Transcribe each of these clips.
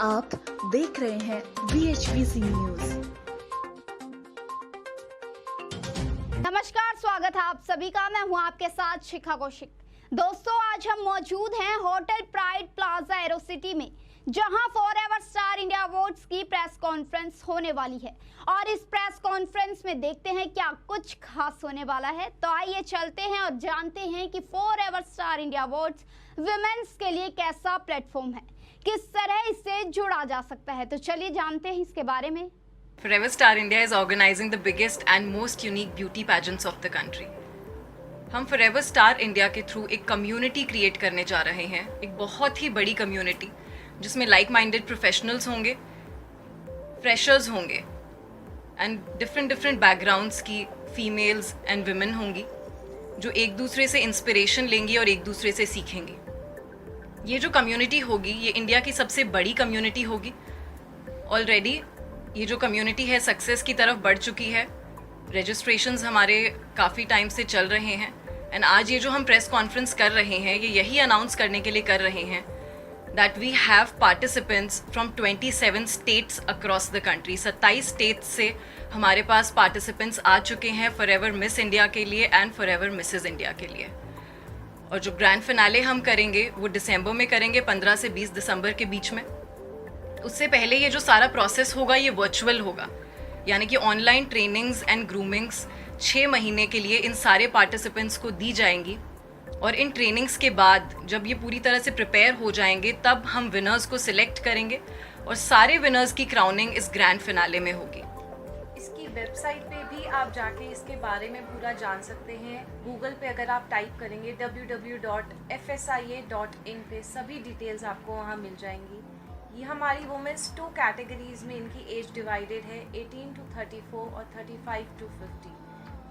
आप देख रहे हैं VHVC न्यूज। नमस्कार, स्वागत है आप सभी का। मैं हूं आपके साथ शिखा कौशिक। दोस्तों, आज हम मौजूद हैं hotel pride plaza arrow city में, जहां फॉरएवर स्टार इंडिया अवार्ड्स की प्रेस कॉन्फ्रेंस होने वाली है। और इस प्रेस कॉन्फ्रेंस में देखते हैं क्या कुछ खास होने वाला है। तो आइए चलते हैं और जानते हैं कि forever star India awards women's के लिए कैसा प्लेटफॉर्म है, किस तरह इससे जुड़ा जा सकता है। तो चलिए जानते हैं इसके बारे में। Forever Star India is organizing the biggest and most unique beauty pageants of the country. हम Forever Star India के थ्रू एक कम्युनिटी क्रिएट करने जा रहे हैं, एक बहुत ही बड़ी कम्युनिटी जिसमें लाइक माइंडेड प्रोफेशनल्स होंगे, फ्रेशर्स होंगे एंड डिफरेंट बैकग्राउंड्स की फीमेल्स एंड विमेन होंगी जो एक दूसरे से इंस्पिरेशन लेंगी और एक दूसरे से सीखेंगी। ये जो कम्युनिटी होगी ये इंडिया की सबसे बड़ी कम्युनिटी होगी। ऑलरेडी ये जो कम्युनिटी है सक्सेस की तरफ बढ़ चुकी है। रजिस्ट्रेशंस हमारे काफ़ी टाइम से चल रहे हैं एंड आज ये जो हम प्रेस कॉन्फ्रेंस कर रहे हैं ये यही अनाउंस करने के लिए कर रहे हैं that we have participants from 27 states across the country. 27 states से हमारे पास पार्टिसिपेंट्स आ चुके हैं फॉरएवर मिस इंडिया के लिए एंड फॉरएवर मिसेस इंडिया के लिए। और जो ग्रैंड फिनाले हम करेंगे वो दिसंबर में करेंगे, 15 से 20 दिसंबर के बीच में। उससे पहले ये जो सारा प्रोसेस होगा ये वर्चुअल होगा, यानी कि ऑनलाइन ट्रेनिंग्स एंड ग्रूमिंग्स 6 महीने के लिए इन सारे पार्टिसिपेंट्स को दी जाएंगी। और इन ट्रेनिंग्स के बाद जब ये पूरी तरह से प्रिपेयर हो जाएंगे तब हम विनर्स को सिलेक्ट करेंगे और सारे विनर्स की क्राउनिंग इस ग्रैंड फिनाले में होगी। इसकी वेबसाइट पे भी आप जाके इसके बारे में पूरा जान सकते हैं। गूगल पे अगर आप टाइप करेंगे www.fsia.in पे सभी डिटेल्स आपको वहाँ मिल जाएंगी। ये हमारी वुमेंस 2 कैटेगरीज में इनकी एज डिवाइडेड है, 18 to 34 और 35 to 50।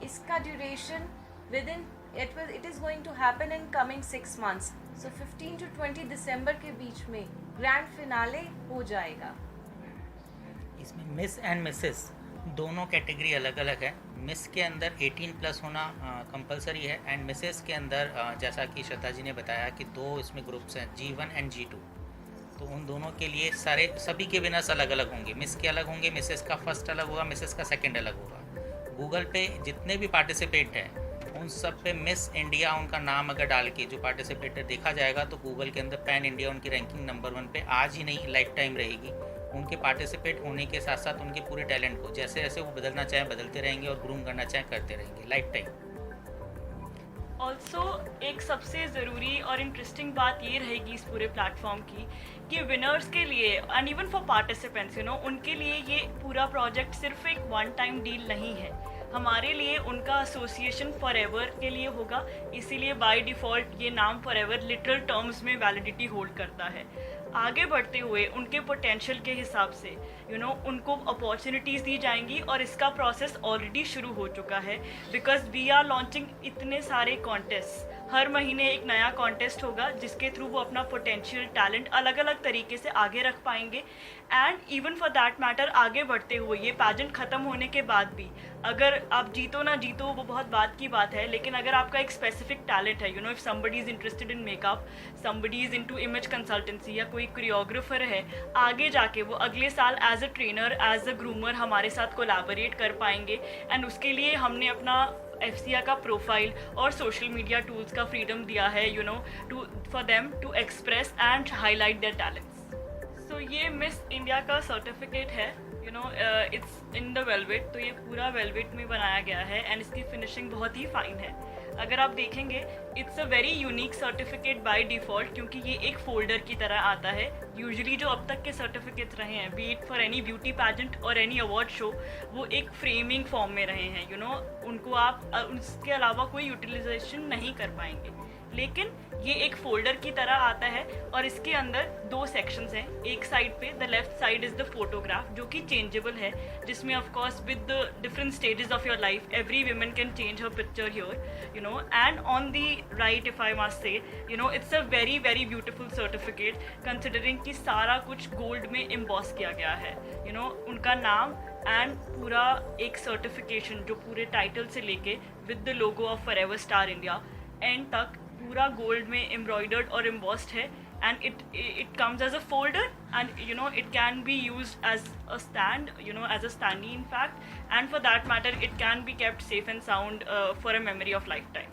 इसका duration within it is going to happen in coming 6 months। So 15 to 20 दिसंबर के बीच में ग्रैंड फिनाले हो जाएगा। इसमें मिस एंड मिसेस दोनों कैटेगरी अलग अलग है। मिस के अंदर 18 प्लस होना कंपलसरी है एंड मिसेस के अंदर जैसा कि श्रद्धा जी ने बताया कि 2 इसमें ग्रुप्स हैं, G1 एंड G2। तो उन दोनों के लिए सभी के विनर्स अलग अलग होंगे। मिस के अलग होंगे, मिसेस का फर्स्ट अलग होगा, मिसेस का सेकंड अलग होगा। गूगल पे जितने भी पार्टिसिपेट हैं उन सब पे मिस इंडिया उनका नाम अगर डाल के जो पार्टिसिपेटर देखा जाएगा तो गूगल के अंदर पैन इंडिया उनकी रैंकिंग नंबर 1 पे आज ही नहीं लाइफ टाइम रहेगी। उनके पार्टिसिपेट होने के साथ साथ उनके पूरे टैलेंट को जैसे जैसे वो बदलना चाहें बदलते रहेंगे और ग्रूम करना चाहें करते रहेंगे लाइफ टाइम। ऑल्सो एक सबसे ज़रूरी और इंटरेस्टिंग बात ये रहेगी इस पूरे प्लेटफॉर्म की कि विनर्स के लिए एंड इवन फॉर पार्टिसिपेंट्स उनके लिए ये पूरा प्रोजेक्ट सिर्फ एक वन टाइम डील नहीं है। हमारे लिए उनका एसोसिएशन फॉरएवर के लिए होगा, इसीलिए बाय डिफ़ॉल्ट ये नाम फॉरएवर लिटरल टर्म्स में वैलिडिटी होल्ड करता है। आगे बढ़ते हुए उनके पोटेंशियल के हिसाब से उनको अपॉर्चुनिटीज़ दी जाएंगी और इसका प्रोसेस ऑलरेडी शुरू हो चुका है बिकॉज वी आर लॉन्चिंग इतने सारे कॉन्टेस्ट। हर महीने एक नया कॉन्टेस्ट होगा जिसके थ्रू वो अपना पोटेंशियल टैलेंट अलग अलग तरीके से आगे रख पाएंगे। And even for that matter आगे बढ़ते हुए ये पैजेंट ख़त्म होने के बाद भी अगर आप जीतो ना जीतो वो बहुत बात की बात है, लेकिन अगर आपका एक स्पेसिफिक टैलेंट है if somebody is interested in makeup, somebody is into image consultancy या कोई कोरियोग्राफर है, आगे जाके वो अगले साल as a trainer as a groomer हमारे साथ कोलैबोरेट कर पाएंगे। एंड उसके लिए हमने अपना FCA का प्रोफाइल और सोशल मीडिया टूल्स का फ्रीडम दिया है for them to express and highlight their talents. So ये मिस इंडिया का सर्टिफिकेट है, इट्स इन द वेलवेट। तो ये पूरा वेलवेट में बनाया गया है एंड इसकी फिनिशिंग बहुत ही फाइन है। अगर आप देखेंगे it's a very unique certificate by default क्योंकि ये एक फोल्डर की तरह आता है। यूजुअली जो अब तक के सर्टिफिकेट्स रहे हैं B it for any beauty pageant और एनी अवार्ड शो वो एक फ्रेमिंग फॉर्म में रहे हैं। उनको आप उसके अलावा कोई यूटिलाइजेशन नहीं कर पाएंगे, लेकिन ये एक फोल्डर की तरह आता है और इसके अंदर 2 सेक्शंस हैं। एक साइड पे the left side is the photograph जो कि चेंजेबल है, जिसमें of course with the different stages of your life every woman can change her picture here and on the right if I must say it's a very very beautiful certificate considering कि सारा कुछ gold में emboss किया गया है। उनका नाम and पूरा एक सर्टिफिकेशन जो पूरे टाइटल से लेके with the logo of forever star India and तक पूरा गोल्ड में एम्ब्रॉयडर्ड और एम्बॉस्ड है। and it comes as a folder, and it can be used as a stand, as a standee in fact, and for that matter it can be kept safe and sound for a memory of lifetime.